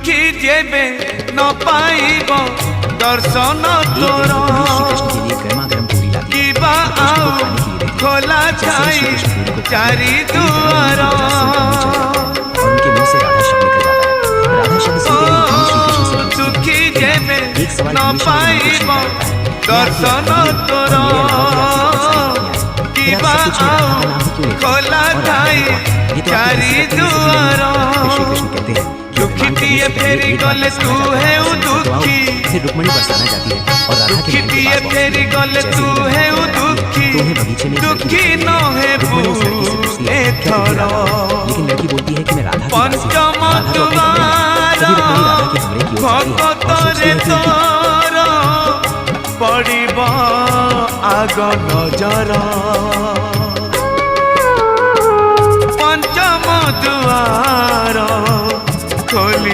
दुखी जेबे न पाइब दर्शन तोर किबा आउ खोला छाई चारि दुआर दुखी जेबे न पाइब दर्शन तोर किबा आउ खोला छाई चारि दुआर दुखी फेरी गले तू है दुखी रुक्मणी बरसाना जाती है और राधा के दुखी फेरी गले तू है दुखी दुखी न है भूले थर लेकिन लड़की बोलती है कि मैं राधा पंचम द्वार भगत रे तोर पड़िब आग नजर पंचम द्वार खोली